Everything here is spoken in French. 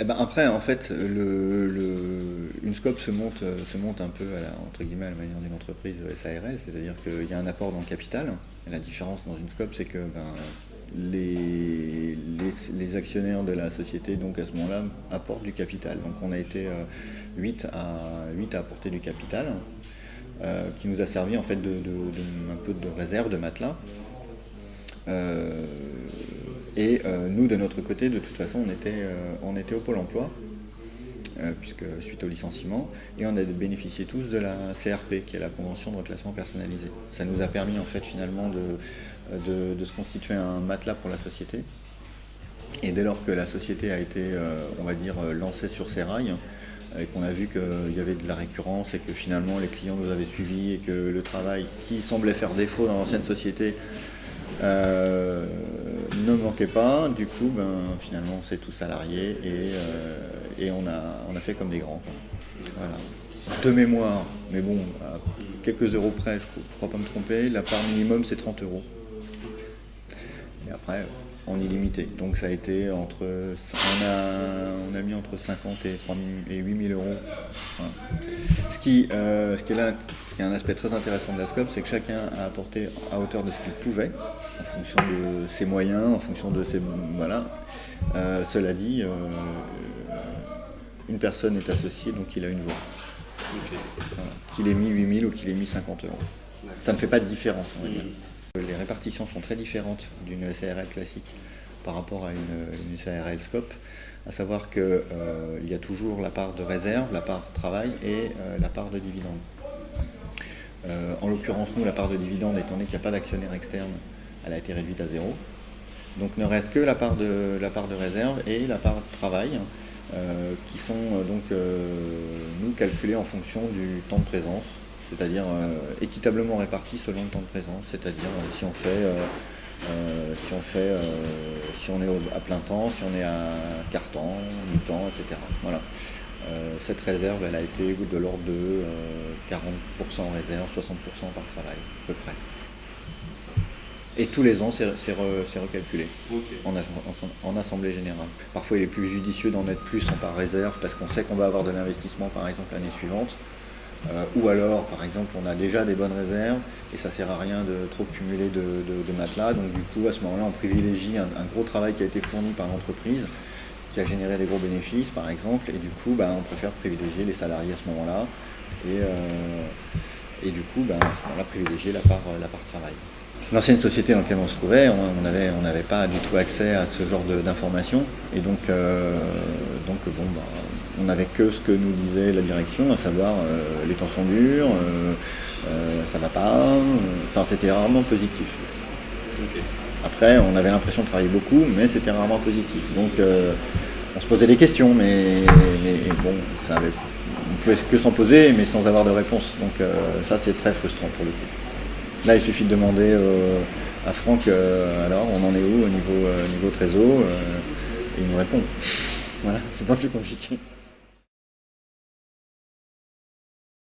Eh ben après, en fait, une scope se monte un peu entre guillemets à la manière d'une entreprise SARL, c'est-à-dire qu'il y a un apport dans le capital. Et la différence dans une scope, c'est que les actionnaires de la société, donc à ce moment-là, apportent du capital. Donc on a été 8 à apporter du capital, qui nous a servi en fait un peu de réserve, de matelas. Nous, de notre côté, de toute façon, on était au Pôle emploi, puisque suite au licenciement, et on a bénéficié tous de la CRP, qui est la convention de reclassement personnalisé. Ça nous a permis en fait finalement de se constituer un matelas pour la société. Et dès lors que la société a été, on va dire, lancée sur ses rails, et qu'on a vu qu'il y avait de la récurrence et que finalement les clients nous avaient suivis et que le travail qui semblait faire défaut dans l'ancienne société ne manquait pas, du coup finalement on s'est tous salariés et on a fait comme des grands, quoi. Voilà. De mémoire, mais bon, à quelques euros près, je crois pas me tromper, la part minimum c'est 30 euros. Et après, en illimité. Donc ça a été on a mis entre 50 et 8 000 euros. Voilà. Ce qui est un aspect très intéressant de la SCOP, c'est que chacun a apporté à hauteur de ce qu'il pouvait, en fonction de ses moyens, en fonction de ses... Voilà. Cela dit, une personne est associée, donc il a une voix. Ok. Voilà. Qu'il ait mis 8 000 ou qu'il ait mis 50 euros. Ça ne fait pas de différence, on va dire. Les répartitions sont très différentes d'une SARL classique par rapport à une SARL scope, à savoir qu'il y a toujours la part de réserve, la part de travail et la part de dividende. En l'occurrence, nous, la part de dividende, étant donné qu'il n'y a pas d'actionnaire externe, elle a été réduite à 0. Donc ne reste que la part de réserve et la part de travail, qui sont nous calculées en fonction du temps de présence, c'est-à-dire équitablement répartis selon le temps de présence, c'est-à-dire si on est à plein temps, si on est à quart temps, mi-temps, etc. Voilà. Cette réserve, elle a été de l'ordre de 40% en réserve, 60% par travail, à peu près. Et tous les ans, c'est recalculé. Okay. En assemblée générale. Parfois, il est plus judicieux d'en mettre plus en par réserve parce qu'on sait qu'on va avoir de l'investissement, par exemple, l'année suivante. Ou alors, par exemple, on a déjà des bonnes réserves et ça ne sert à rien de trop cumuler de matelas. Donc, du coup, à ce moment-là, on privilégie un gros travail qui a été fourni par l'entreprise, qui a généré des gros bénéfices, par exemple. Et du coup, on préfère privilégier les salariés à ce moment-là. Et du coup, à ce moment-là, privilégier la part travail. L'ancienne société dans laquelle on se trouvait, on n'avait pas du tout accès à ce genre d'informations. Et donc on n'avait que ce que nous disait la direction, à savoir les temps sont durs, ça va pas. C'était rarement positif. Okay. Après, on avait l'impression de travailler beaucoup, mais c'était rarement positif. Donc on se posait des questions, mais bon, on pouvait que s'en poser, mais sans avoir de réponse. Donc ça, c'est très frustrant pour le coup. Là, il suffit de demander à Franck, alors on en est où au niveau trésor, et il nous répond. Voilà, c'est pas plus compliqué.